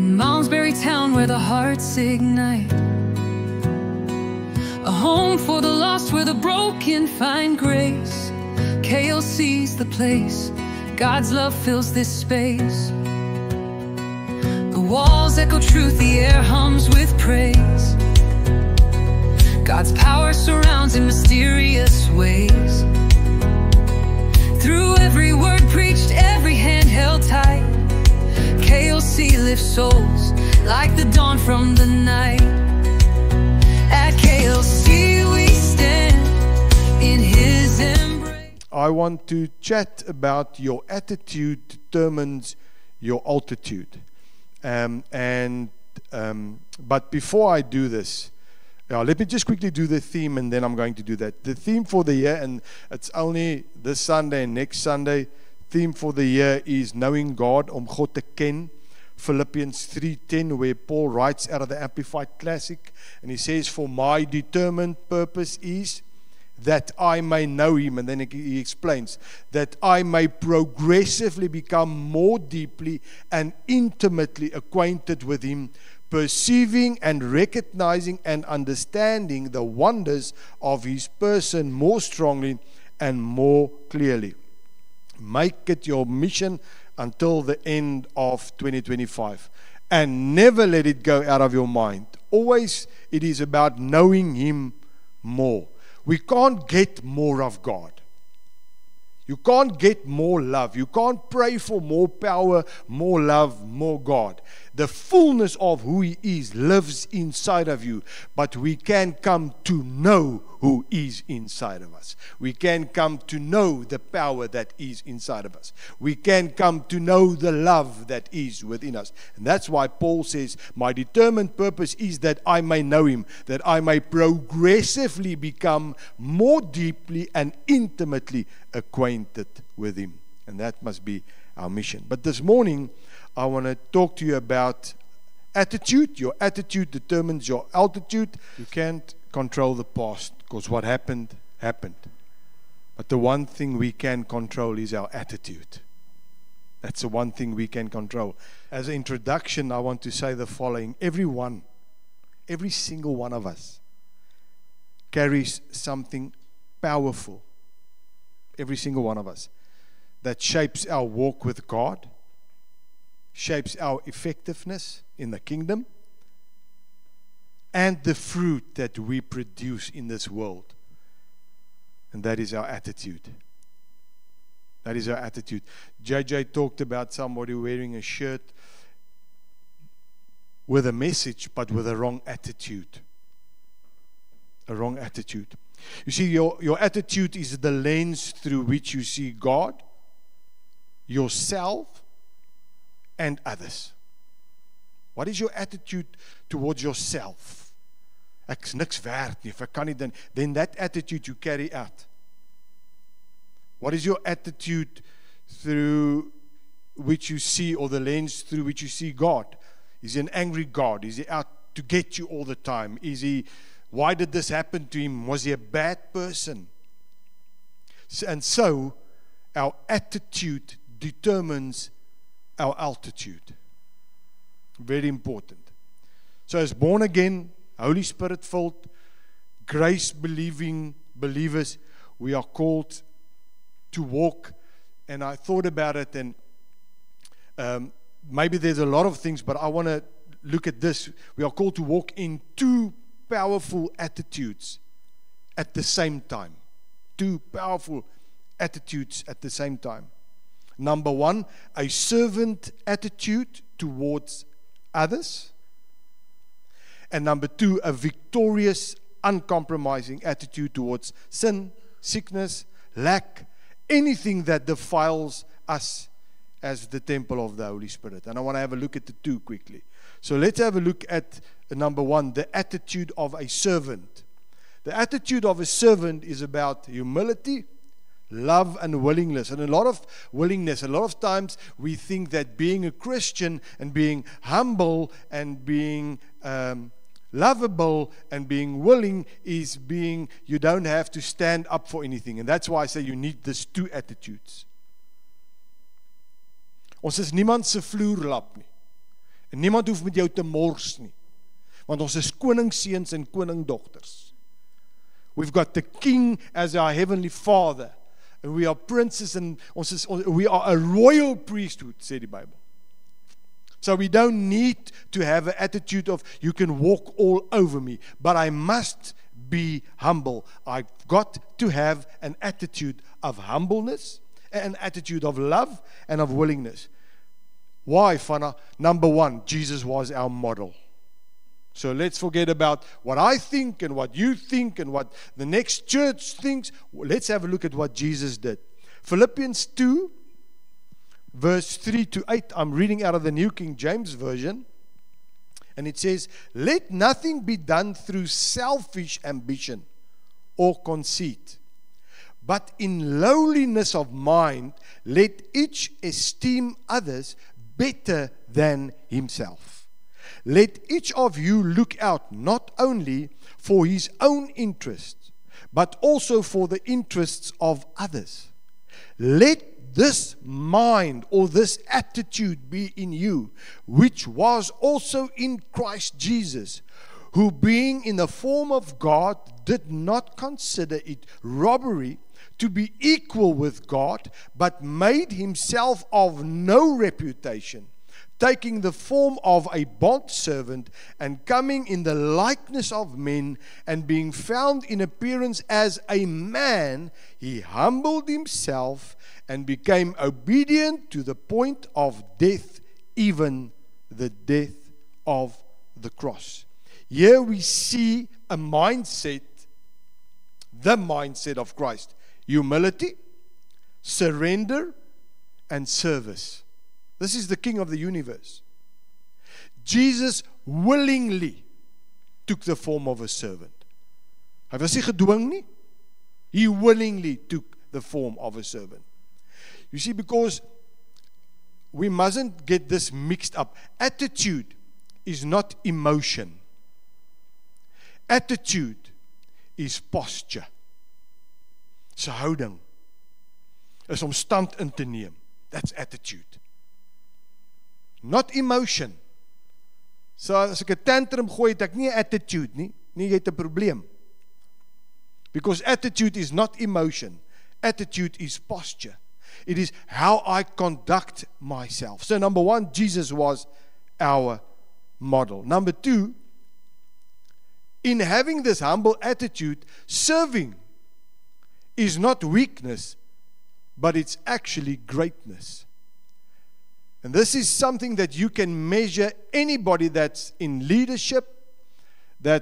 In Malmesbury town where the hearts ignite, a home for the lost where the broken find grace. KLC's the place, God's love fills this space. The walls echo truth, the air hums with praise. God's power surrounds in mysterious ways. Through every word preached, every hand held tight, KLC lifts souls like the dawn from the night. At KLC we stand in His embrace. I want to chat about your attitude determines your altitude. But before I do this, let me just quickly do the theme, and then I'm going to do that. The theme for the year, and it's only this Sunday and next Sunday, theme for the year is knowing God, om God te ken. Philippians 3:10, where Paul writes out of the Amplified Classic, and he says, for my determined purpose is that I may know Him. And then he explains that I may progressively become more deeply and intimately acquainted with Him, perceiving and recognizing and understanding the wonders of His person more strongly and more clearly. Make it your mission until the end of 2025, and never let it go out of your mind. Always it is about knowing Him more. We can't get more of God. You can't get more love. You can't pray for more power, more love, more God. The fullness of who He is lives inside of you, but we can come to know who is inside of us. We can come to know the power that is inside of us. We can come to know the love that is within us. And that's why Paul says, my determined purpose is that I may know Him, that I may progressively become more deeply and intimately acquainted with Him. And that must be our mission. But this morning, I want to talk to you about attitude. Your attitude determines your altitude. You can't control the past because what happened, happened. But the one thing we can control is our attitude. That's the one thing we can control. As an introduction, I want to say the following. Every single one of us carries something powerful. Every single one of us. That shapes our walk with God, shapes our effectiveness in the kingdom, and the fruit that we produce in this world. And that is our attitude. That is our attitude. JJ talked about somebody wearing a shirt with a message, but with a wrong attitude. A wrong attitude. You see, your attitude is the lens through which you see God, yourself, and others. What is your attitude towards yourself? Ek's niks werd nie, if ek kan nie, then that attitude you carry out. What is your attitude through which you see, or the lens through which you see God? Is He an angry God? Is He out to get you all the time? Why did this happen to him? Was he a bad person? And so, our attitude determines our altitude. Very important. So as born again, Holy Spirit filled, grace believing believers, we are called to walk. And I thought about it, and maybe there's a lot of things, but I want to look at this. We are called to walk in two powerful attitudes at the same time. Two powerful attitudes at the same time. Number one, a servant attitude towards others. And number two, a victorious, uncompromising attitude towards sin, sickness, lack, anything that defiles us as the temple of the Holy Spirit. And I want to have a look at the two quickly. So let's have a look at number one, the attitude of a servant. The attitude of a servant is about humility, love, and willingness. And a lot of willingness. A lot of times we think that being a Christian and being humble and being lovable and being willing is being, you don't have to stand up for anything. And that's why I say you need these two attitudes. Ons is niemand se vloerlap nie. En niemand hoef met jou te mors nie. Want ons is koningsseuns en koningdogters. We've got the king as our heavenly father. And we are princes and we are a royal priesthood, sê die Bible. So we don't need to have an attitude of, you can walk all over me, but I must be humble. I've got to have an attitude of humbleness, an attitude of love and of willingness. Why, Fana? Number one, Jesus was our model. So let's forget about what I think and what you think and what the next church thinks. Let's have a look at what Jesus did. Philippians 2, verse 3 to 8. I'm reading out of the New King James Version. And it says, let nothing be done through selfish ambition or conceit, but in lowliness of mind, let each esteem others better than himself. Let each of you look out not only for his own interests, but also for the interests of others. Let this mind or this attitude be in you, which was also in Christ Jesus, who being in the form of God did not consider it robbery to be equal with God, but made himself of no reputation, taking the form of a bondservant and coming in the likeness of men, and being found in appearance as a man, he humbled himself and became obedient to the point of death, even the death of the cross. Here we see a mindset, the mindset of Christ. Humility, surrender, and service. This is the King of the universe. Jesus willingly took the form of a servant. Hy was nie gedwing nie. He willingly took the form of a servant. You see, because we mustn't get this mixed up. Attitude is not emotion. Attitude is posture. Dis 'n houding. Is om stand in te neem. That's attitude. Not emotion. So as ek 'n tantrum gooi, het ek nie 'n attitude nie. Nee, jy het 'n probleem. Because attitude is not emotion. Attitude is posture. It is how I conduct myself. So number one, Jesus was our model. Number two, in having this humble attitude, serving is not weakness, but it's actually greatness. And this is something that you can measure anybody that's in leadership in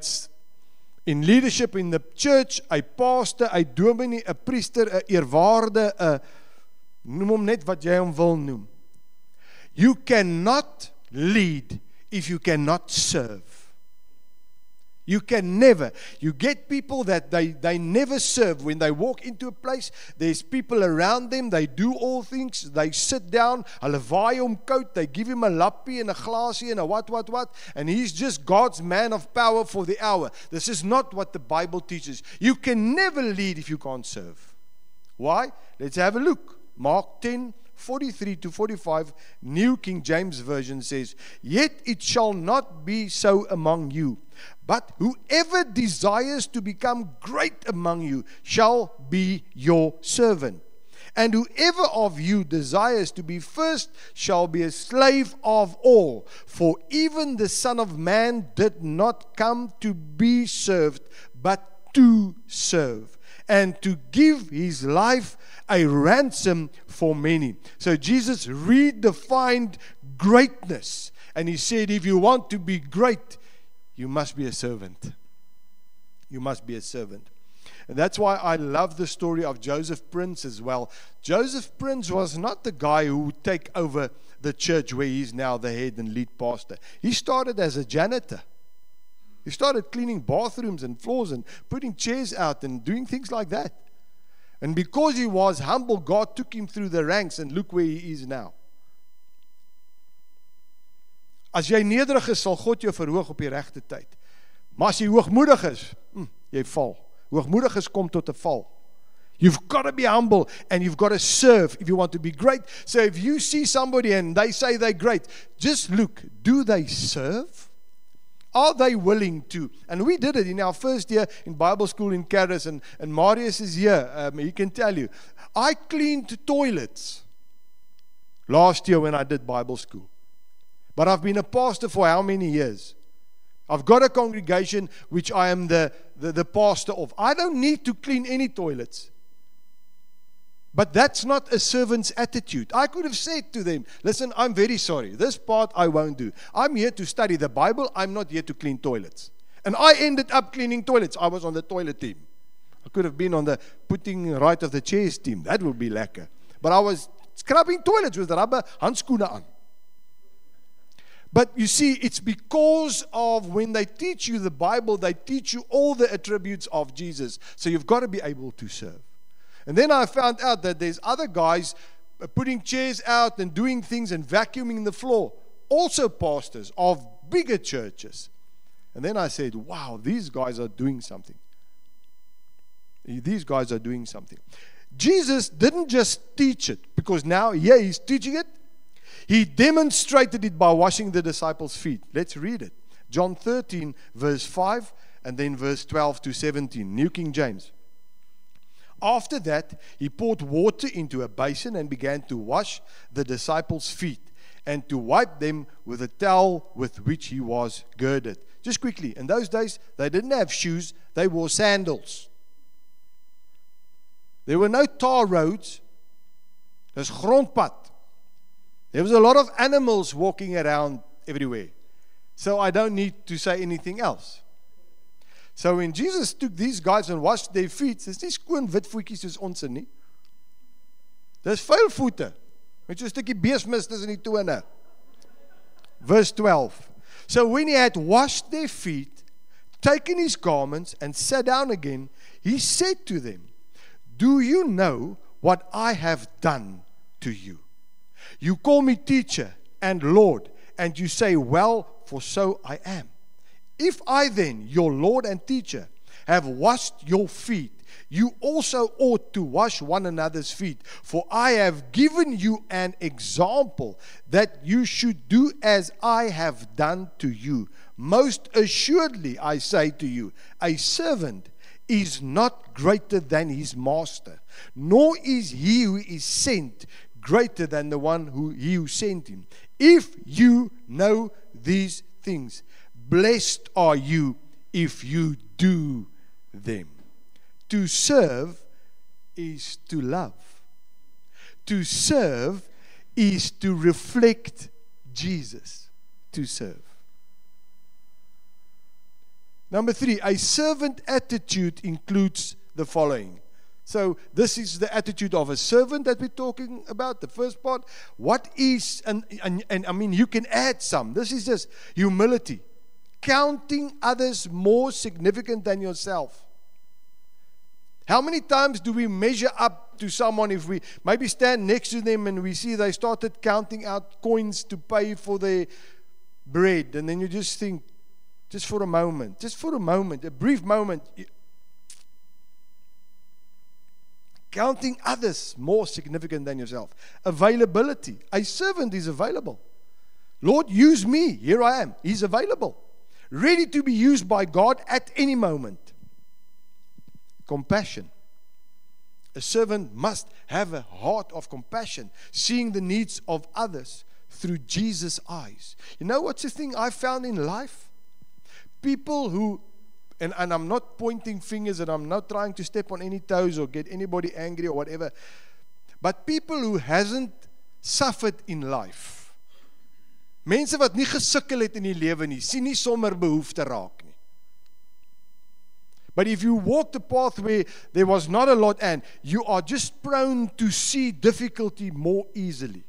the church, a pastor, a dominee, a priester, a eerwaarde, noem hom net wat jy hom wil noem. You cannot lead if you cannot serve. You can never. You get people that they never serve. When they walk into a place, there's people around them, they do all things, they sit down, hulle waai hom koud, they give him a lappie and a glasie and a what, and he's just God's man of power for the hour. This is not what the Bible teaches. You can never lead if you can't serve. Why? Let's have a look. Mark 10:43-45, New King James Version says, yet it shall not be so among you, but whoever desires to become great among you shall be your servant. And whoever of you desires to be first shall be a slave of all. For even the Son of Man did not come to be served, but to serve, and to give his life a ransom for many. So Jesus redefined greatness. And he said, if you want to be great, you must be a servant. You must be a servant. And that's why I love the story of Joseph Prince as well. Joseph Prince was not the guy who would take over the church where he's now the head and lead pastor. He started as a janitor. He started cleaning bathrooms and floors and putting chairs out and doing things like that. And because he was humble, God took him through the ranks, and look where he is now. As jy nederig is, sal God jou verhoog op die regte tyd. Maar as jy hoogmoedig is, jy val. Hoogmoediges kom tot 'n val. You've got to be humble and you've got to serve if you want to be great. So if you see somebody and they say they're great, just look, do they serve? Are they willing to? And we did it in our first year in Bible school in Karis, and Marius is here. He can tell you. I cleaned toilets last year when I did Bible school. But I've been a pastor for how many years? I've got a congregation which I am the pastor of. I don't need to clean any toilets. But that's not a servant's attitude. I could have said to them, listen, I'm very sorry. This part I won't do. I'm here to study the Bible. I'm not here to clean toilets. And I ended up cleaning toilets. I was on the toilet team. I could have been on the putting right of the chairs team. That would be lekker. But I was scrubbing toilets with rubber handskoene aan. But you see, it's because of when they teach you the Bible, they teach you all the attributes of Jesus. So you've got to be able to serve. And then I found out that there's other guys putting chairs out and doing things and vacuuming the floor. Also pastors of bigger churches. And then I said, wow, these guys are doing something. These guys are doing something. Jesus didn't just teach it, because now, yeah, he's teaching it. He demonstrated it by washing the disciples' feet. Let's read it. John 13, verse 5, and then verse 12 to 17, New King James. After that, he poured water into a basin and began to wash the disciples' feet and to wipe them with a towel with which he was girded. Just quickly, in those days, they didn't have shoes, they wore sandals. There were no tar roads. There's grondpad. There was a lot of animals walking around everywhere. So I don't need to say anything else. So when Jesus took these guys and washed their feet, dis nie skoon wit voetjies soos ons nie. Dis vuil voete. Met so 'n stukkie beesmis tussen die tone. Verse 12. So when he had washed their feet, taken his garments and sat down again, he said to them, do you know what I have done to you? You call me teacher and Lord, and you say, well, for so I am. If I then, your Lord and teacher, have washed your feet, you also ought to wash one another's feet. For I have given you an example that you should do as I have done to you. Most assuredly, I say to you, a servant is not greater than his master, nor is he who is sent greater than the one who sent him. If you know these things, blessed are you if you do them. To serve is to love. To serve is to reflect Jesus. To serve. Number 3, a servant attitude includes the following. So this is the attitude of a servant that we're talking about, the first part. What is, and I mean, you can add some. This is just humility. Counting others more significant than yourself. How many times do we measure up to someone if we maybe stand next to them and we see they started counting out coins to pay for their bread, and then you just think, just for a moment, a brief moment, counting others more significant than yourself. Availability. A servant is available. Lord, use me. Here I am. He's available. Ready to be used by God at any moment. Compassion. A servant must have a heart of compassion, seeing the needs of others through Jesus' eyes. You know what's the thing I found in life? People who, and I'm not pointing fingers and I'm not trying to step on any toes or get anybody angry or whatever, but people who hasn't suffered in life. Mense wat nie gesukkel het in die lewe nie, sien nie sommer behoefte raak nie. But if you walk the path where there was not a lot and you are just prone to see difficulty more easily.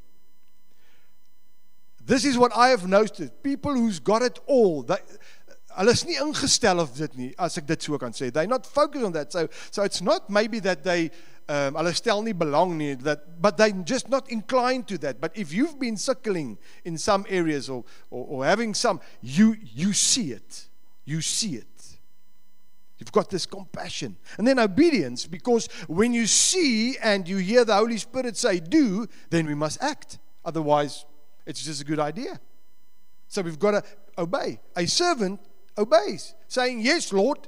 This is what I have noticed. People who's got it all, hulle is nie ingestel of dit nie, as ek dit so kan sê. They're not focused on that. So it's not maybe that they hulle stel nie belang nie, but they're just not inclined to that. But if you've been suckling in some areas or having some, you see it. You see it. You've got this compassion. And then obedience, because when you see and you hear the Holy Spirit say do, then we must act. Otherwise, it's just a good idea. So we've got to obey. A servant obeys, saying, yes, Lord,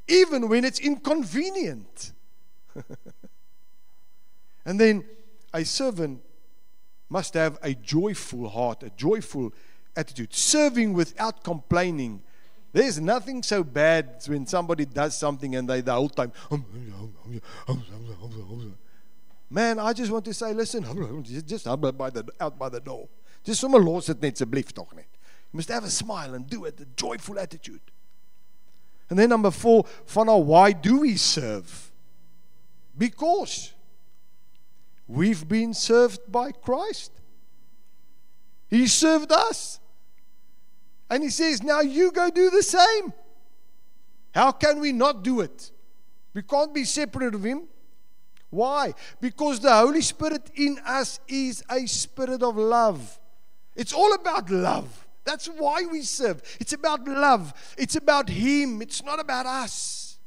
even when it's inconvenient. And then a servant must have a joyful heart, a joyful attitude, serving without complaining. There's nothing so bad when somebody does something and they the whole time, man, I just want to say, listen, just out by the door. Just sommer los dit net asseblief tog net. You must have a smile and do it, a joyful attitude. And then number 4, why do we serve? Because we've been served by Christ. He served us. And He says, now you go do the same. How can we not do it? We can't be separate of Him. Why? Because the Holy Spirit in us is a spirit of love. It's all about love. That's why we serve. It's about love. It's about Him. It's not about us.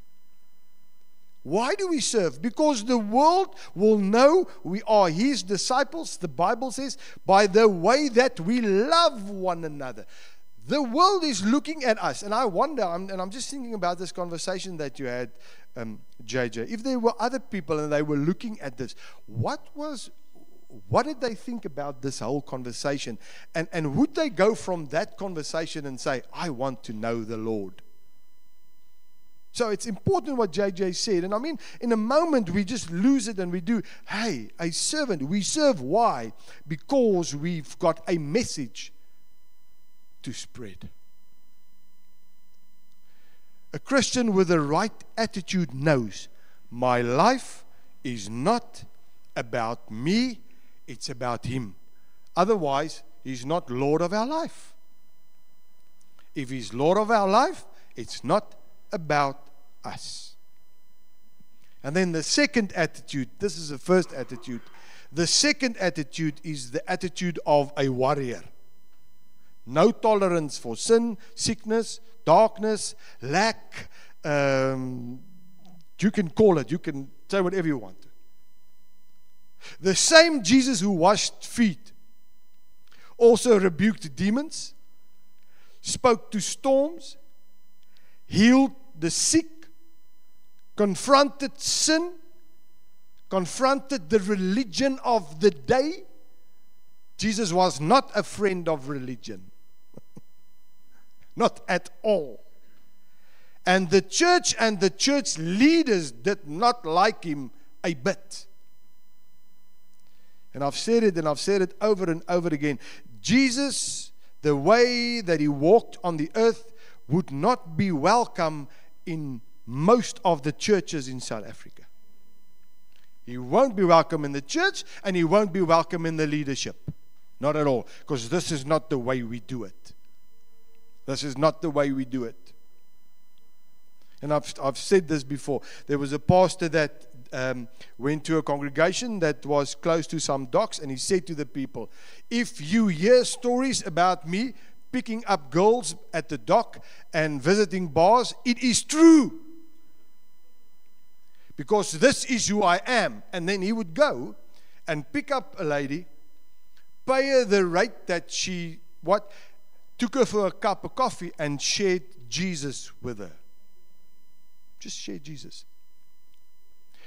Why do we serve? Because the world will know we are His disciples, the Bible says, by the way that we love one another. The world is looking at us, and I wonder, and I'm just thinking about this conversation that you had, JJ. If there were other people and they were looking at this, what did they think about this whole conversation? And would they go from that conversation and say, I want to know the Lord? So it's important what JJ said. And I mean, in a moment we just lose it and we do, hey, a servant. We serve. Why? Because we've got a message to spread. A Christian with the right attitude knows my life is not about me, it's about Him. Otherwise, He's not Lord of our life. If He's Lord of our life, it's not about us. And then the second attitude, this is the first attitude. The second attitude is the attitude of a warrior. No tolerance for sin, sickness, darkness, lack. You can call it. You can say whatever you want to. The same Jesus who washed feet also rebuked demons, spoke to storms, healed the sick, confronted sin, confronted the religion of the day. Jesus was not a friend of religion. Not at all. And the church leaders did not like Him a bit. And I've said it over and over again. Jesus, the way that He walked on the earth, would not be welcome in most of the churches in South Africa. He won't be welcome in the church, and He won't be welcome in the leadership. Not at all. Because this is not the way we do it. This is not the way we do it. And I've said this before. There was a pastor that went to a congregation that was close to some docks, and he said to the people, if you hear stories about me picking up girls at the dock and visiting bars, it is true. Because this is who I am. And then he would go and pick up a lady, pay her the rate that she, took her for a cup of coffee and shared Jesus with her. Just share Jesus.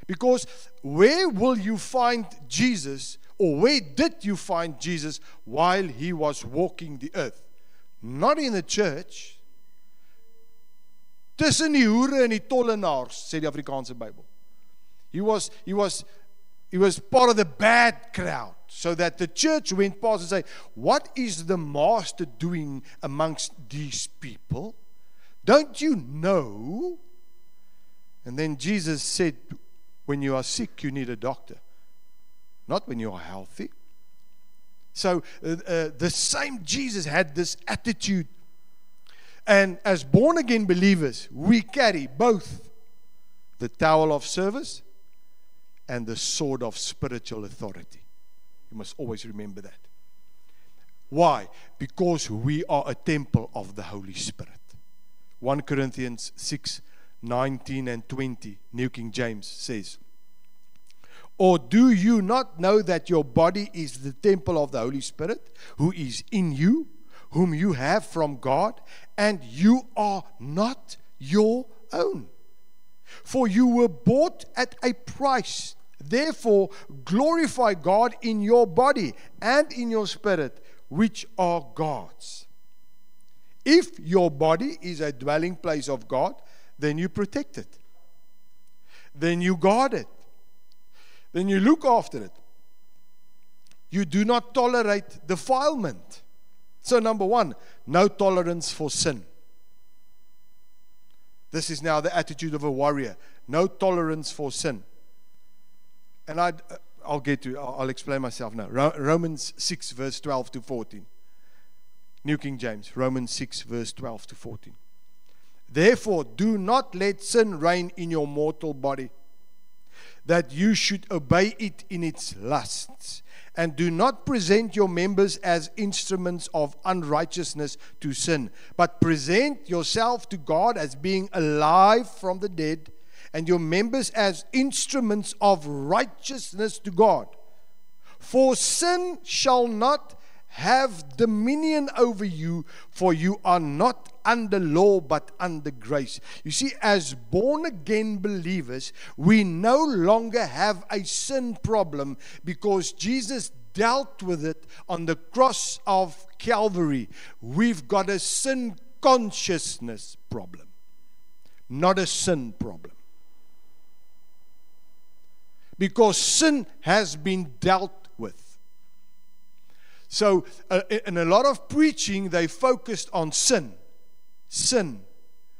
Because where will you find Jesus, or where did you find Jesus while He was walking the earth? Not in the church. Tussen die hoere en die tollenaars, sê die Afrikaanse Bybel. He was part of the bad crowd, so that the church went past and said, what is the master doing amongst these people? Don't you know? And then Jesus said, when you are sick, you need a doctor, not when you are healthy. So the same Jesus had this attitude. And as born-again believers, we carry both the towel of service and the sword of spiritual authority. You must always remember that. Why? Because we are a temple of the Holy Spirit. 1 Corinthians 6, 19 and 20, New King James says, or do you not know that your body is the temple of the Holy Spirit, who is in you, whom you have from God, and you are not your own? For you were bought at a price. Therefore, glorify God in your body and in your spirit, which are God's. If your body is a dwelling place of God, then you protect it. Then you guard it. Then you look after it. You do not tolerate defilement. So number one, no tolerance for sin. This is now the attitude of a warrior. No tolerance for sin. And I'll explain myself now. Romans 6 verse 12 to 14. New King James, Romans 6 verse 12 to 14. Therefore, do not let sin reign in your mortal body, that you should obey it in its lusts. And do not present your members as instruments of unrighteousness to sin, but present yourself to God as being alive from the dead, and your members as instruments of righteousness to God. For sin shall not have dominion over you, for you are not under law but under grace. You see, as born again believers, we no longer have a sin problem because Jesus dealt with it on the cross of Calvary. We've got a sin consciousness problem, not a sin problem. Because sin has been dealt with. So, in a lot of preaching, they focused on sin. Sin.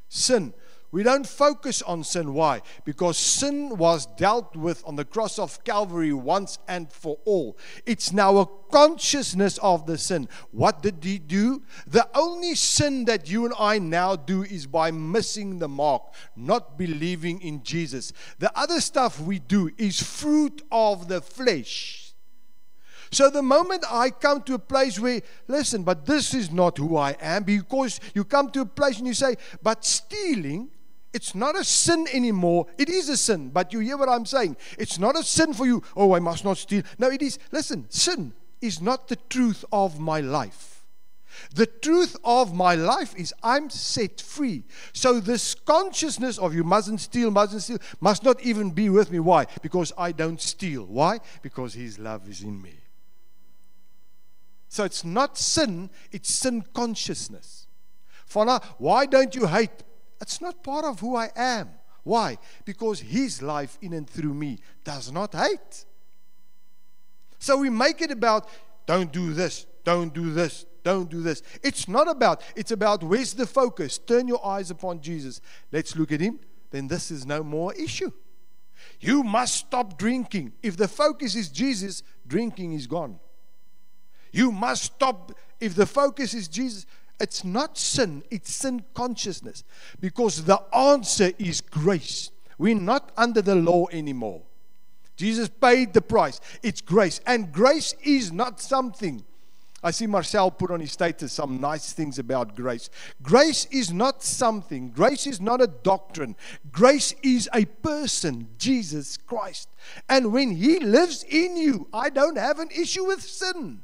Sin. We don't focus on sin. Why? Because sin was dealt with on the cross of Calvary once and for all. It's now a consciousness of the sin. What did he do? The only sin that you and I now do is by missing the mark, not believing in Jesus. The other stuff we do is fruit of the flesh. So the moment I come to a place where, listen, but this is not who I am, because you come to a place and you say, but stealing, it's not a sin anymore. It is a sin, but you hear what I'm saying. It's not a sin for you. Oh, I must not steal. No, it is. Listen, sin is not the truth of my life. The truth of my life is I'm set free. So this consciousness of you mustn't steal must not even be with me. Why? Because I don't steal. Why? Because His love is in me. So it's not sin, it's sin consciousness. For now, why don't you hate? It's not part of who I am. Why? Because His life in and through me does not hate. So we make it about, don't do this, don't do this, don't do this. It's not about, it's about where's the focus? Turn your eyes upon Jesus. Let's look at Him. Then this is no more issue. You must stop drinking. If the focus is Jesus, drinking is gone. You must stop. If the focus is Jesus, it's not sin, it's sin consciousness. Because the answer is grace. We're not under the law anymore. Jesus paid the price. It's grace. And grace is not something. I see Marcel put on his status some nice things about grace. Grace is not something. Grace is not a doctrine. Grace is a person, Jesus Christ. And when He lives in you, I don't have an issue with sin.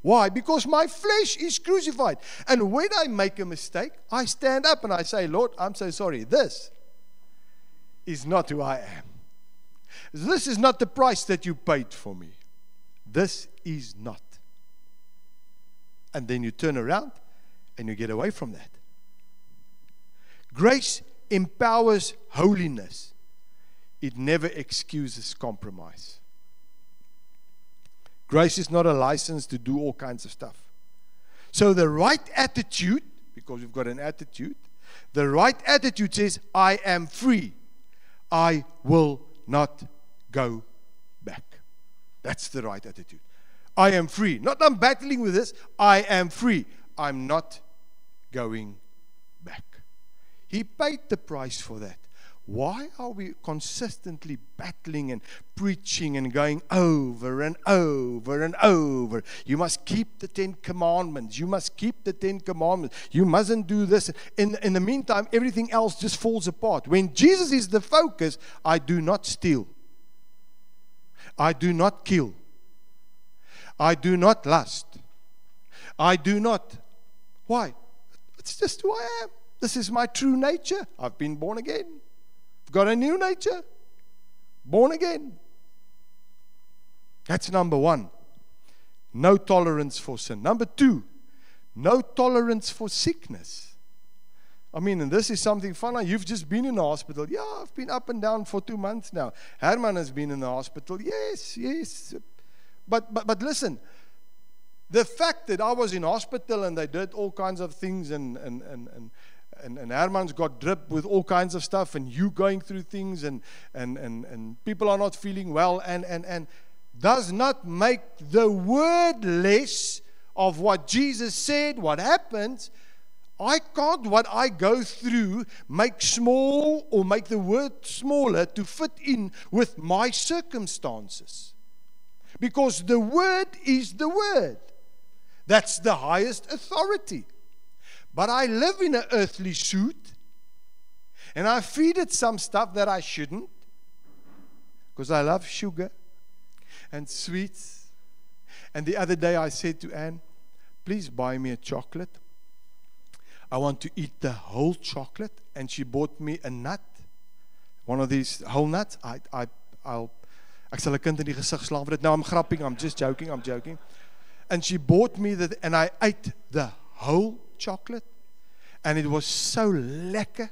Why? Because my flesh is crucified. And when I make a mistake, I stand up and I say, Lord, I'm so sorry. This is not who I am. This is not the price that you paid for me. This is not. And then you turn around and you get away from that. Grace empowers holiness. It never excuses compromise. Grace is not a license to do all kinds of stuff. So the right attitude, because we've got an attitude, the right attitude says, I am free. I will not go back. That's the right attitude. I am free. Not I'm battling with this. I am free. I'm not going back. He paid the price for that. Why are we consistently battling and preaching and going over and over and over? You must keep the 10 commandments. You must keep the 10 commandments. You mustn't do this. In the meantime, everything else just falls apart. When Jesus is the focus, I do not steal. I do not kill. I do not lust. I do not. Why? It's just who I am. This is my true nature. I've been born again. I've got a new nature. Born again. That's number one. No tolerance for sin. Number two, no tolerance for sickness. I mean, and this is something fun. You've just been in the hospital. Yeah, I've been up and down for 2 months now. Herman has been in the hospital. Yes. But listen, the fact that I was in hospital and they did all kinds of things and Herman's got drip with all kinds of stuff and you going through things and people are not feeling well and does not make the word less of what Jesus said, what happens. I can't what I go through make small or make the word smaller to fit in with my circumstances. Because the word is the word. That's the highest authority. But I live in an earthly suit and I feed it some stuff that I shouldn't because I love sugar and sweets. And the other day I said to Anne, please buy me a chocolate. I want to eat the whole chocolate. And she bought me a nut. One of these whole nuts. Ek sal 'n kind in die gesig slaan vir dit. No, I'm grapping. I'm just joking. I'm joking. And she bought me that, and I ate the whole chocolate. And it was so lekker.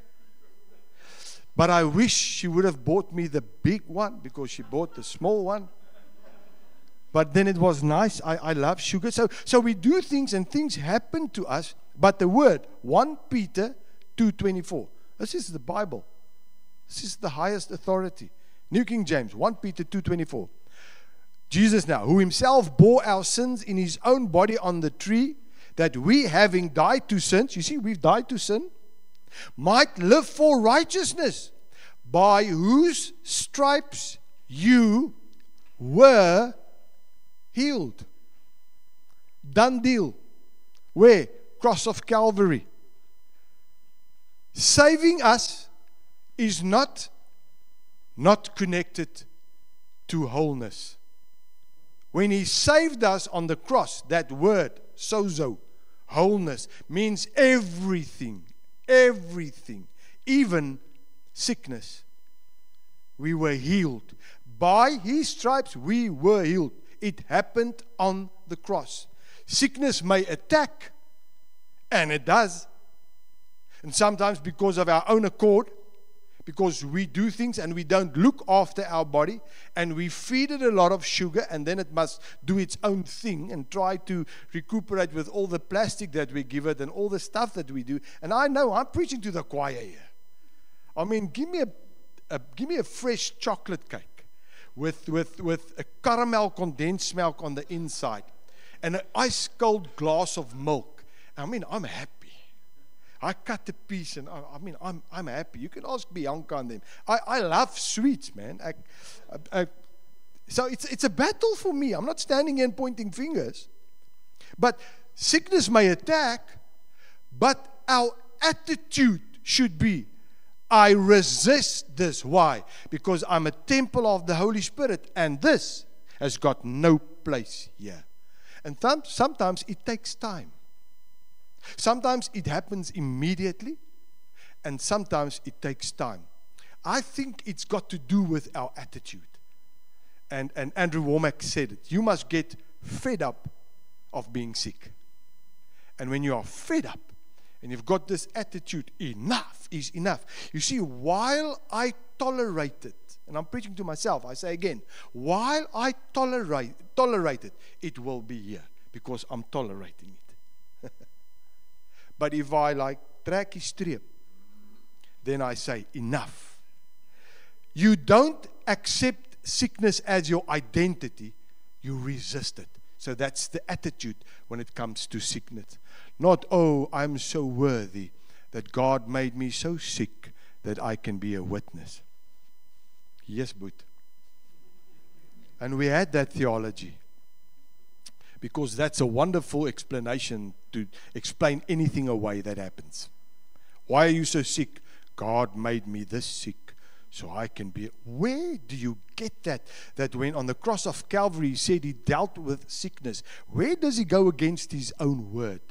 But I wish she would have bought me the big one because she bought the small one. But then it was nice. I love sugar. So we do things and things happen to us. But the word, 1 Peter 2:24. This is the Bible. This is the highest authority. New King James, 1 Peter 2:24. Jesus now, who himself bore our sins in his own body on the tree, that we having died to sins, you see, we've died to sin, might live for righteousness, by whose stripes you were healed. Done deal. Where? Cross of Calvary. Saving us is not connected to wholeness. When he saved us on the cross, that word, sozo, wholeness, means everything, even sickness. We were healed. By his stripes, we were healed. It happened on the cross. Sickness may attack, and it does. And sometimes because of our own accord, because we do things and we don't look after our body and we feed it a lot of sugar and then it must do its own thing and try to recuperate with all the plastic that we give it and all the stuff that we do. And I know I'm preaching to the choir here. I mean, give me a fresh chocolate cake with a caramel condensed milk on the inside and an ice cold glass of milk. I mean, I'm happy. I cut a piece and I'm happy. You can ask Bianca and them. I love sweets, man. So it's a battle for me. I'm not standing here and pointing fingers. But sickness may attack, but our attitude should be, I resist this. Why? Because I'm a temple of the Holy Spirit and this has got no place here. And sometimes it takes time. Sometimes it happens immediately, and sometimes it takes time. I think it's got to do with our attitude. And Andrew Womack said it. You must get fed up of being sick. And when you are fed up, and you've got this attitude, enough is enough. You see, while I tolerate it, and I'm preaching to myself, I say again, while I tolerate it, it will be here, because I'm tolerating it. But if I trek die streep, then I say, enough. You don't accept sickness as your identity, you resist it. So that's the attitude when it comes to sickness. Not, oh, I'm so worthy that God made me so sick that I can be a witness. Yes, but. And we had that theology, because that's a wonderful explanation to explain anything away that happens. Why are you so sick? God made me this sick so I can be. Where do you get that? That when on the cross of Calvary he said he dealt with sickness. Where does he go against his own word?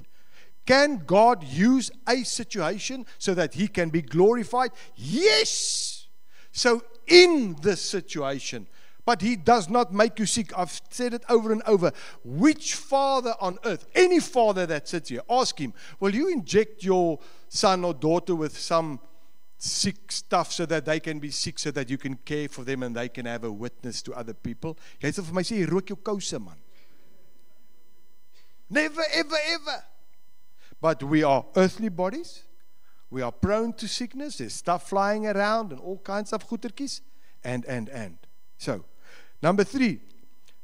Can God use a situation so that he can be glorified? Yes! So in this situation, but he does not make you sick. I've said it over and over. Which father on earth, any father that sits here, ask him, will you inject your son or daughter with some sick stuff so that they can be sick, so that you can care for them and they can have a witness to other people? Jy sê vir my sê, rook jou kouse, man. Never, ever, ever. But we are earthly bodies. We are prone to sickness. There's stuff flying around and all kinds of goetertjies. And. So, number 3,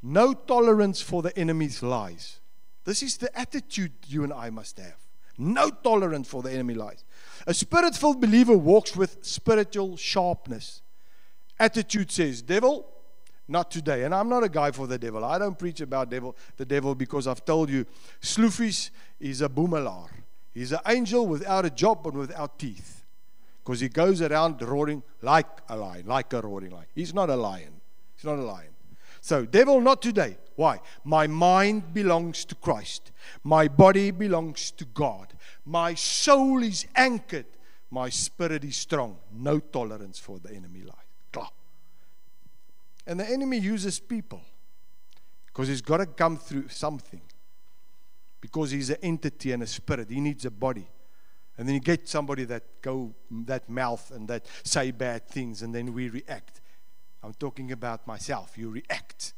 no tolerance for the enemy's lies. This is the attitude you and I must have. No tolerance for the enemy lies. A spirit-filled believer walks with spiritual sharpness. Attitude says, devil, not today. And I'm not a guy for the devil. I don't preach about the devil because I've told you, Sloefies is a boemelaar. He's an angel without a job and without teeth. Because he goes around roaring like a lion, like a roaring lion. He's not a lion. He's not a lion. So, devil, not today. Why? My mind belongs to Christ. My body belongs to God. My soul is anchored. My spirit is strong. No tolerance for the enemy lies. Klar. And the enemy uses people. Because he's got to come through something. Because he's an entity and a spirit. He needs a body. And then you get somebody that mouth and that say bad things, and then we react. I'm talking about myself. You react.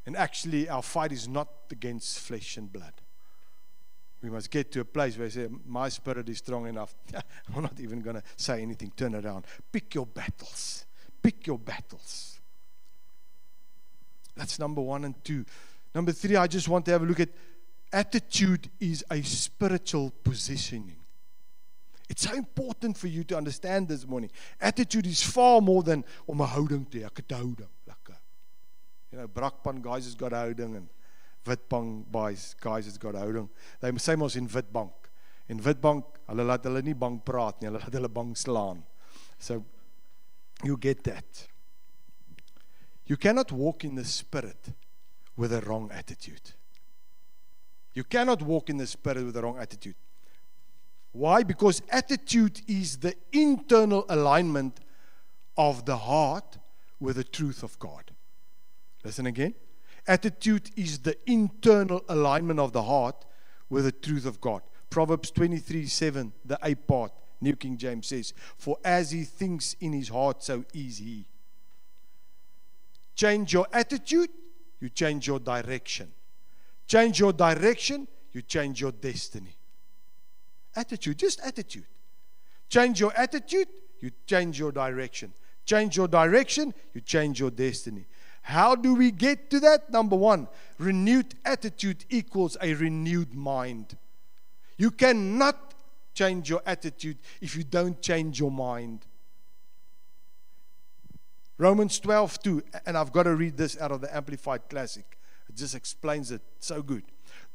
And actually, our fight is not against flesh and blood. We must get to a place where I say, my spirit is strong enough. I'm not even going to say anything. Turn around. Pick your battles. Pick your battles. That's number 1 and 2. Number 3, I just want to have a look at attitude is a spiritual positioning. It's so important for you to understand this morning. Attitude is far more than om 'n houding te hê. Ek het 'n houding. Lekker. You know, Brakpan guys has got a houding and Witbank guys has got a houding. They say mos in Witbank. In Witbank, hulle laat hulle nie bang praat nie, hulle laat hulle bang slaan. So you get that. You cannot walk in the spirit with a wrong attitude. You cannot walk in the spirit with a wrong attitude. Why? Because attitude is the internal alignment of the heart with the truth of God. Listen again. Attitude is the internal alignment of the heart with the truth of God. Proverbs 23:7, the A part, New King James says, for as he thinks in his heart, so is he. Change your attitude, you change your direction. Change your direction, you change your destiny. Attitude, just attitude. Change your attitude, you change your direction. Change your direction, you change your destiny. How do we get to that? Number 1, renewed attitude equals a renewed mind. You cannot change your attitude if you don't change your mind. Romans 12:2, and I've got to read this out of the Amplified Classic. It just explains it so good.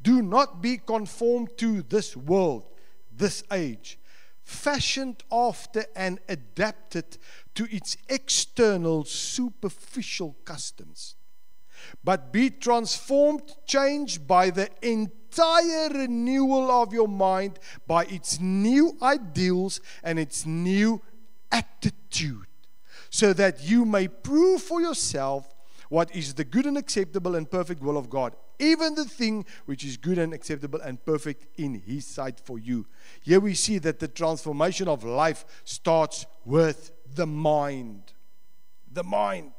Do not be conformed to this world, this age, fashioned after and adapted to its external superficial customs, but be transformed, changed by the entire renewal of your mind, by its new ideals and its new attitude, so that you may prove for yourself what is the good and acceptable and perfect will of God, even the thing which is good and acceptable and perfect in His sight for you. Here we see that the transformation of life starts with the mind. The mind.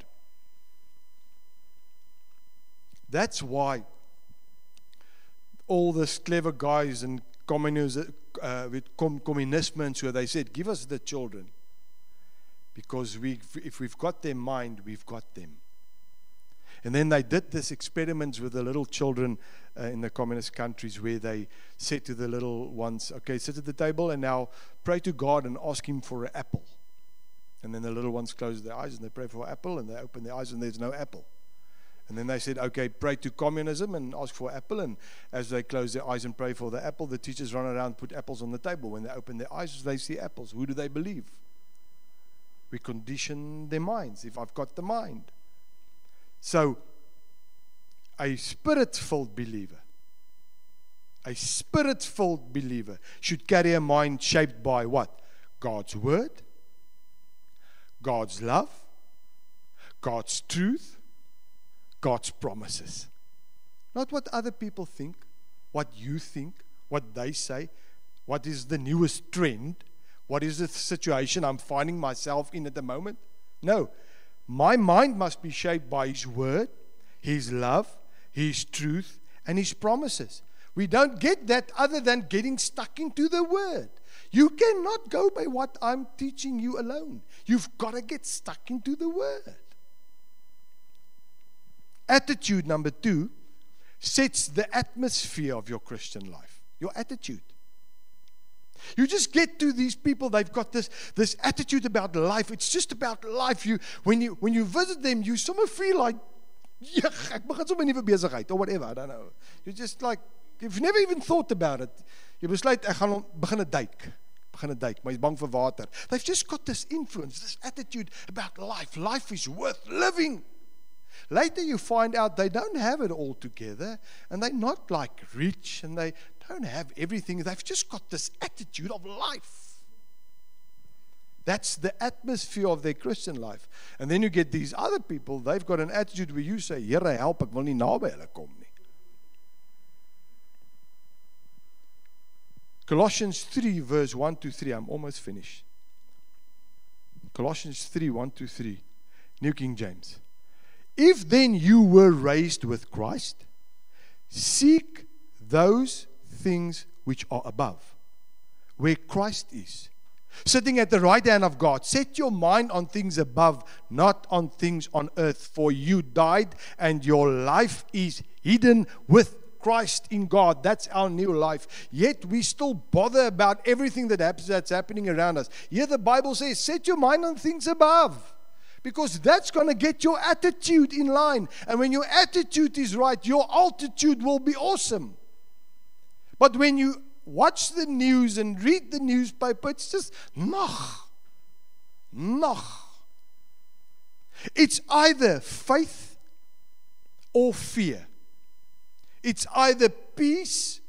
That's why all these clever guys and communism and so they said, give us the children. Because if we've got their mind, we've got them. And then they did this experiments with the little children in the communist countries, where they said to the little ones, okay, sit at the table and now pray to God and ask Him for an apple. And then the little ones close their eyes and they pray for an apple, and they open their eyes and there's no apple. And then they said, okay, pray to communism and ask for apple. And as they close their eyes and pray for the apple, the teachers run around and put apples on the table. When they open their eyes, they see apples. Who do they believe? We condition their minds, if I've got the mind. So, a spirit-filled believer should carry a mind shaped by what? God's word, God's love, God's truth, God's promises. Not what other people think, what you think, what they say, what is the newest trend, what is the situation I'm finding myself in at the moment. No, my mind must be shaped by His word, His love, His truth, and His promises. We don't get that other than getting stuck into the word. You cannot go by what I'm teaching you alone. You've got to get stuck into the word. Attitude number 2 sets the atmosphere of your Christian life. Your attitude. You just get to these people, they've got this attitude about life. It's just about life. When you visit them, you somehow feel like, ek begin sommer 'n nuwe besigheid or whatever, I don't know. You're just like, you've never even thought about it. Jy besluit, ek gaan begin 'n duik, maar jy's bang vir water. They've just got this influence, this attitude about life. Life is worth living. Later you find out they don't have it all together, and they're not like rich, and they don't have everything. They've just got this attitude of life. That's the atmosphere of their Christian life. And then you get these other people, they've got an attitude where you say, Here help, ek wil nie naby hulle kom nie. Colossians 3 verse 1-3, I'm almost finished. Colossians 3, 1-3, New King James. If then you were raised with Christ, seek those things which are above, where Christ is, sitting at the right hand of God. Set your mind on things above, not on things on earth. For you died, and your life is hidden with Christ in God. That's our new life. Yet we still bother about everything that's happening around us. Here the Bible says, set your mind on things above. Because that's going to get your attitude in line. And when your attitude is right, your altitude will be awesome. But when you watch the news and read the newspaper, it's just noch. It's either faith or fear. It's either peace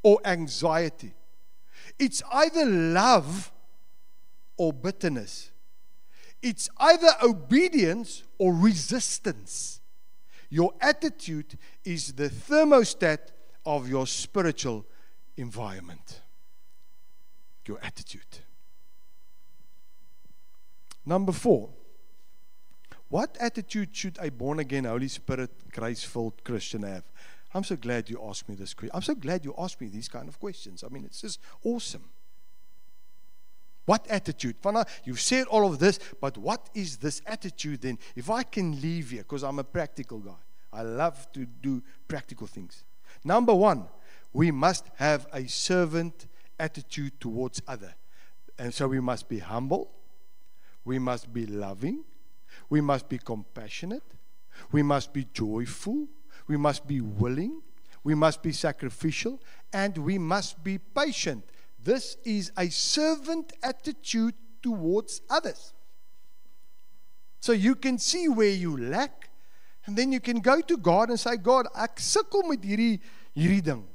or anxiety. It's either love or bitterness. It's either obedience or resistance. Your attitude is the thermostat of your spiritual environment. Your attitude. Number 4. What attitude should a born-again, Holy Spirit, grace-filled Christian have? I'm so glad you asked me this question. I'm so glad you asked me these kind of questions. I mean, it's just awesome. What attitude? You've said all of this, but what is this attitude then? If I can leave here, because I'm a practical guy. I love to do practical things. Number 1, we must have a servant attitude towards others. And so we must be humble. We must be loving. We must be compassionate. We must be joyful. We must be willing. We must be sacrificial. And we must be patient. This is a servant attitude towards others. So you can see where you lack, and then you can go to God and say, God, ek sukkel met hierdie ding.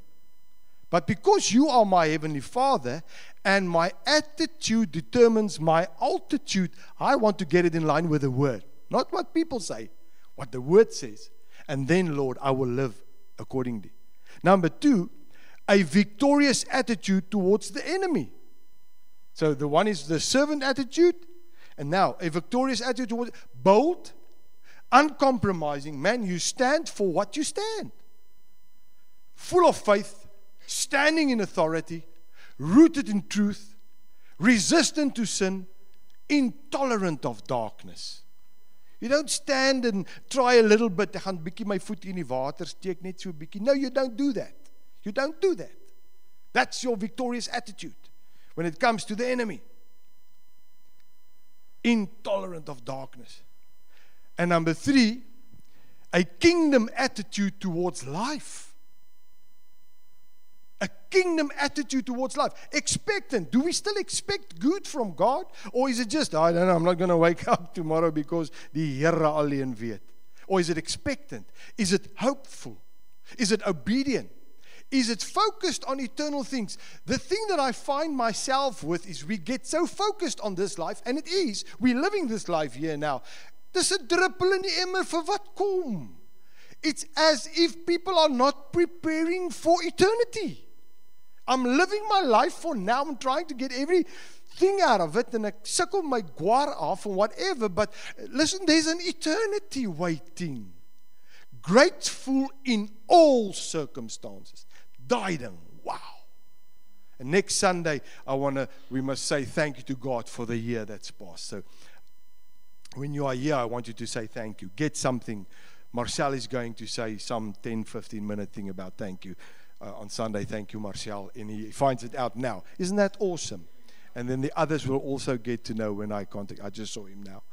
But because you are my Heavenly Father, and my attitude determines my altitude, I want to get it in line with the Word. Not what people say, what the Word says. And then, Lord, I will live accordingly. Number 2, a victorious attitude towards the enemy. So the one is the servant attitude, and now a victorious attitude towards bold, uncompromising. Man, you stand for what you stand. Full of faith, standing in authority, rooted in truth, resistant to sin, intolerant of darkness. You don't stand and try a little bit. Ek gaan bietjie my voet in die water steek, net so bietjie. No, you don't do that. You don't do that. That's your victorious attitude when it comes to the enemy. Intolerant of darkness. And number 3, a kingdom attitude towards life. A kingdom attitude towards life. Expectant. Do we still expect good from God? Or is it just, I don't know, I'm not going to wake up tomorrow because die Here alleen weet. Or is it expectant? Is it hopeful? Is it obedient? Is it focused on eternal things? The thing that I find myself with is we get so focused on this life, and it is, we're living this life here now. Dis 'n druppel in die emmer vir wat kom. It's as if people are not preparing for eternity. I'm living my life for now. I'm trying to get everything out of it, and ek sukkel my gwaar af and whatever, but listen, there's an eternity waiting. Grateful in all circumstances. Diding. Wow. And next Sunday, we must say thank you to God for the year that's passed. So when you are here, I want you to say thank you. Get something. Marcel is going to say some 10-15 minute thing about thank you on Sunday. Thank you, Marcel. And he finds it out now. Isn't that awesome? And then the others will also get to know when I contact. I just saw him now.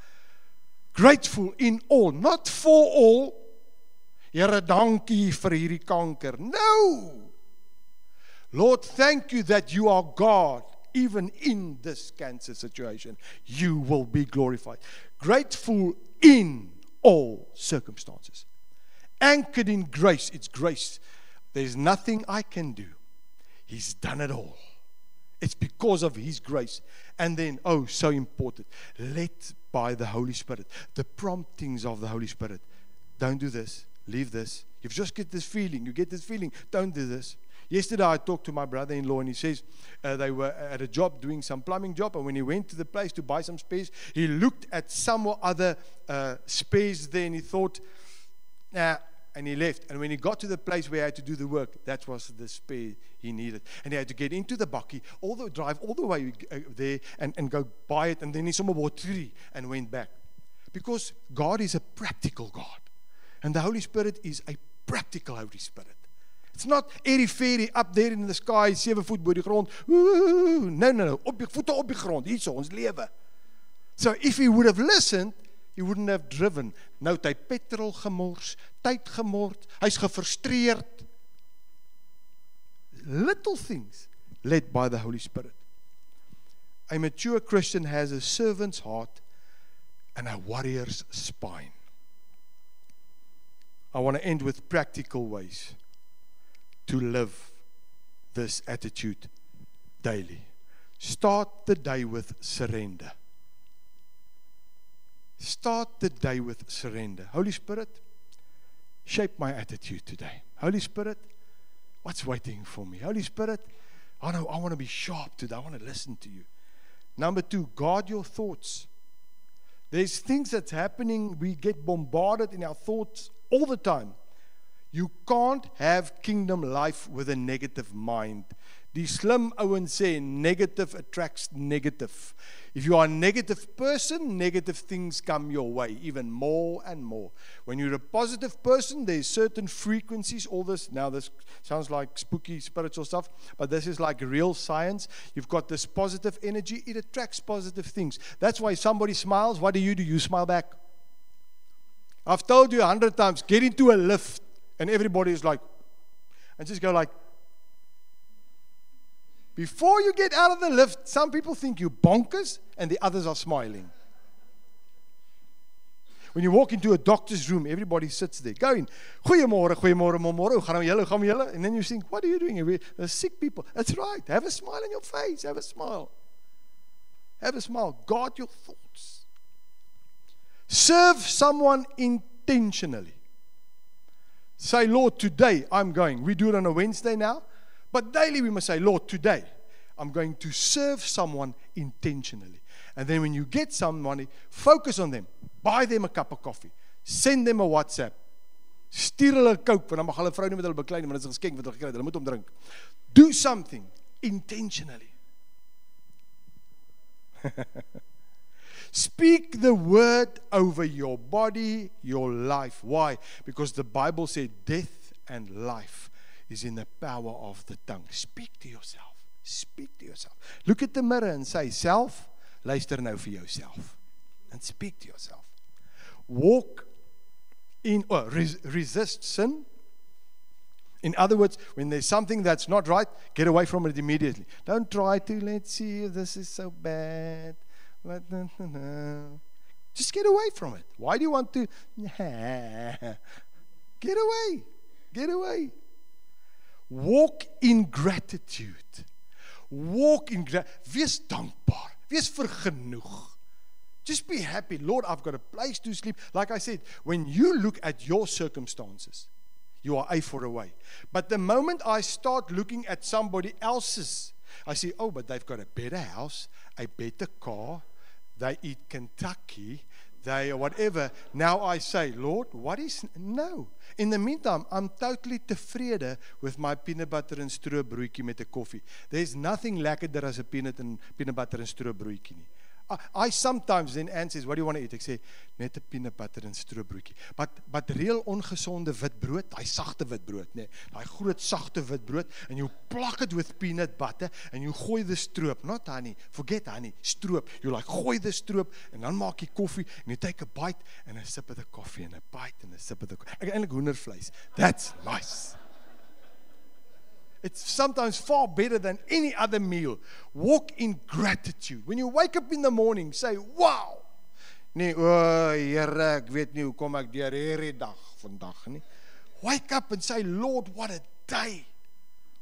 Grateful in all, not for all. Here, dankie vir hierdie kanker. No! Lord, thank you that you are God. Even in this cancer situation, you will be glorified. Grateful in all circumstances. Anchored in grace. It's grace. There's nothing I can do. He's done it all. It's because of His grace. And then, oh, so important, led by the Holy Spirit. The promptings of the Holy Spirit. Don't do this. Leave this. You just get this feeling. You get this feeling. Don't do this. Yesterday I talked to my brother-in-law, and he says they were at a job doing some plumbing job, and when he went to the place to buy some spares, he looked at some other spares there, and he thought, nah, and he left. And when he got to the place where he had to do the work, that was the spare he needed. And he had to get into the bakkie, drive all the way there and go buy it, and then he somewhere bought 3 and went back. Because God is a practical God. And the Holy Spirit is a practical Holy Spirit. It's not airy-fairy up there in the sky, 7 voet bo die grond. No. Voete op die grond. Hier so, ons lewe. So if he would have listened, he wouldn't have driven. Nou het hy petrol gemors, tyd gemord, hy's gefrustreerd. Little things led by the Holy Spirit. A mature Christian has a servant's heart and a warrior's spine. I want to end with practical ways to live this attitude daily. Start the day with surrender. Start the day with surrender. Holy Spirit, shape my attitude today. Holy Spirit, what's waiting for me? Holy Spirit, I want to be sharp today. I want to listen to you. Number 2, guard your thoughts. There's things that's happening. We get bombarded in our thoughts all the time. You can't have kingdom life with a negative mind. Die slim ouens sê, negative attracts negative. If you are a negative person, negative things come your way, even more and more. When you're a positive person, there's certain frequencies, all this, now this sounds like spooky spiritual stuff, but this is like real science. You've got this positive energy, it attracts positive things. That's why somebody smiles, what do? You smile back. I've told you 100 times, get into a lift, and everybody is like, and just go like, before you get out of the lift, some people think you're bonkers, and the others are smiling. When you walk into a doctor's room, everybody sits there. Go in, goeiemôre, môre, gaan julle? And then you think, what are you doing here? There's sick people. That's right. Have a smile on your face. Have a smile. Have a smile. Guard your thoughts. Serve someone intentionally. Say, Lord, today I'm going. We do it on a Wednesday now. But daily we must say, Lord, today I'm going to serve someone intentionally. And then when you get somebody, focus on them. Buy them a cup of coffee. Send them a WhatsApp. Stuur hulle 'n Coke, want dan mag hulle vrou nie met hulle beklei nie, want dit is 'n geskenk wat hulle gekry het. Hulle moet hom drink. Do something intentionally. Speak the word over your body, your life. Why? Because the Bible said death and life is in the power of the tongue. Speak to yourself. Speak to yourself. Look at the mirror and say, self, luister nou vir jouself. And speak to yourself. Walk in, resist sin. In other words, when there's something that's not right, get away from it immediately. Don't try to, let's see if this is so bad. Just get away from it. Why do you want to? Get away. Get away. Walk in gratitude. Walk in gratitude. Wees dankbaar. Wees vergenoeg. Just be happy. Lord, I've got a place to sleep. Like I said, when you look at your circumstances, you are A4 away. But the moment I start looking at somebody else's, I see, oh, but they've got a better house, a better car, they eat Kentucky, they whatever. Now I say, Lord, what is, no. In the meantime, I'm totally tevrede with my peanut butter and stroobroodjie met 'n koffie. There's nothing lekkerder as a peanut butter and stroobroodjie nie. I sometimes, then Anne says, what do you want to eat? Ek sê, net 'n peanut butter and stroobroodjie. But real ongesonde wit brood, daai sagte wit brood, nee, daai groot sagte wit brood, and you plak it with peanut butter, and you gooi the stroop, not honey, forget honey, stroop. You like gooi the stroop, and dan maak jy koffie, and you take a bite, and a sip of the coffee, and a bite, and a sip of the coffee. Ek eintlik hoendervleis. That's nice. It's sometimes far better than any other meal. Walk in gratitude. When you wake up in the morning, say, wow. Nee, Here, ek weet nie hoe kom ek deur hierdie dag vandag nie. Wake up and say, Lord, what a day.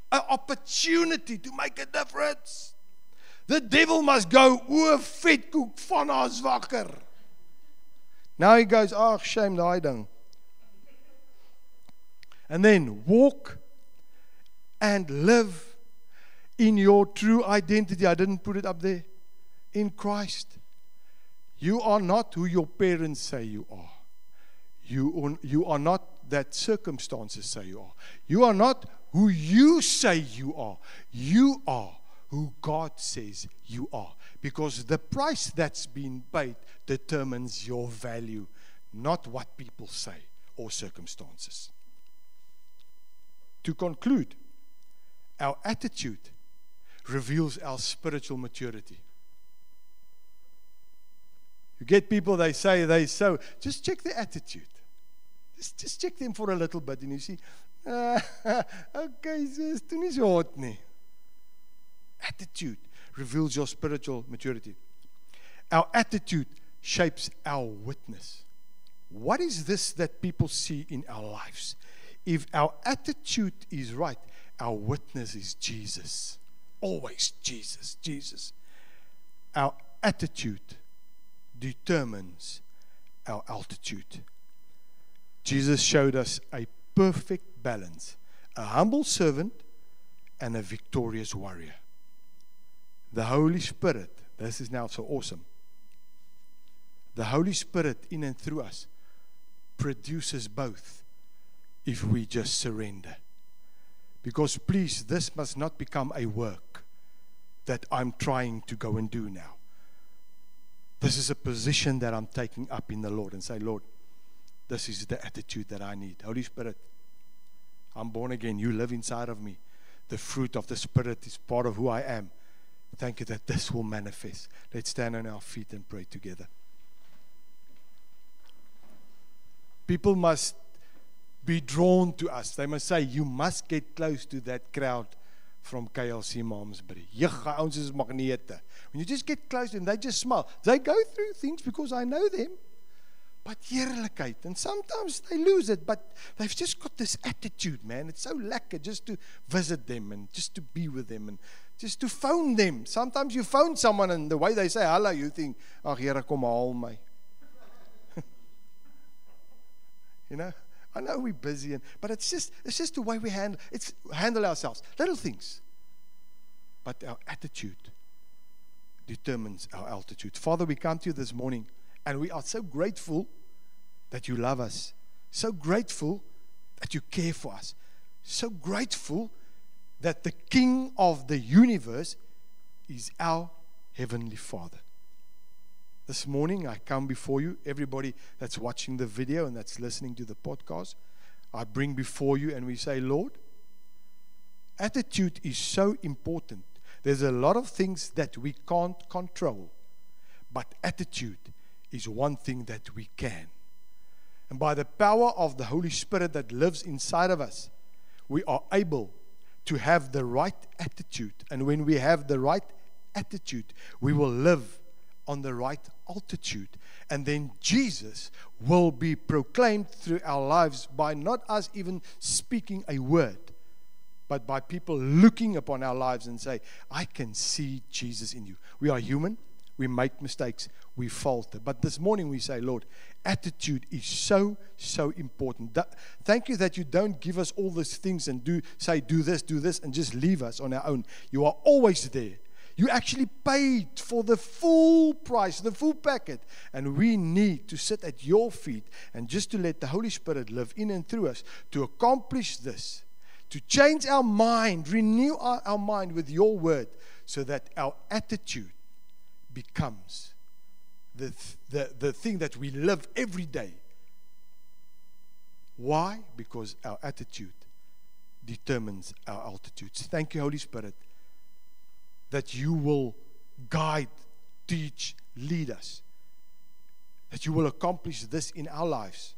An opportunity to make a difference. The devil must go, o vetkoek van ons wakker. Now he goes, oh, shame daai ding. And then walk and live in your true identity. I didn't put it up there. In Christ. You are not who your parents say you are. You are not that circumstances say you are. You are not who you say you are. You are who God says you are. Because the price that's been paid determines your value, not what people say or circumstances. To conclude, our attitude reveals our spiritual maturity. You get people, they say they sow. Just check their attitude. Just check them for a little bit and you see, okay, sis, toe nie so hot nie. Attitude reveals your spiritual maturity. Our attitude shapes our witness. What is this that people see in our lives? If our attitude is right, our witness is Jesus. Always Jesus, Jesus. Our attitude determines our altitude. Jesus showed us a perfect balance, a humble servant and a victorious warrior. The Holy Spirit, this is now so awesome. The Holy Spirit in and through us produces both if we just surrender. Because please, this must not become a work that I'm trying to go and do now. This is a position that I'm taking up in the Lord and say, Lord, this is the attitude that I need. Holy Spirit, I'm born again. You live inside of me. The fruit of the Spirit is part of who I am. Thank you that this will manifest. Let's stand on our feet and pray together. People must be drawn to us. They must say, you must get close to that crowd from KLC Malmesbury. Jugga, ons is magnete. When you just get close to them, they just smile. They go through things because I know them. But heerlikheid, and sometimes they lose it, but they've just got this attitude, man. It's so lekker just to visit them and just to be with them and just to phone them. Sometimes you phone someone and the way they say hello, you think, ag Here, kom haal my. You know, I know we're busy, but it's just the way we handle ourselves. Little things. But our attitude determines our altitude. Father, we come to you this morning, and we are so grateful that you love us. So grateful that you care for us. So grateful that the King of the universe is our Heavenly Father. This morning, I come before you, everybody that's watching the video and that's listening to the podcast, I bring before you and we say, Lord, attitude is so important. There's a lot of things that we can't control, but attitude is one thing that we can. And by the power of the Holy Spirit that lives inside of us, we are able to have the right attitude. And when we have the right attitude, we will live on the right altitude. And then Jesus will be proclaimed through our lives by not us even speaking a word, but by people looking upon our lives and say, I can see Jesus in you. We are human. We make mistakes. We falter. But this morning we say, Lord, attitude is so, so important. Thank you that you don't give us all these things and do this, and just leave us on our own. You are always there. You actually paid for the full price, the full packet. And we need to sit at your feet and just to let the Holy Spirit live in and through us to accomplish this, to change our mind, renew our mind with your word so that our attitude becomes the thing that we live every day. Why? Because our attitude determines our altitudes. Thank you, Holy Spirit, that you will guide, teach, lead us, that you will accomplish this in our lives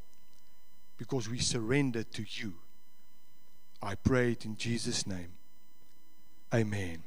because we surrender to you. I pray it in Jesus' name. Amen.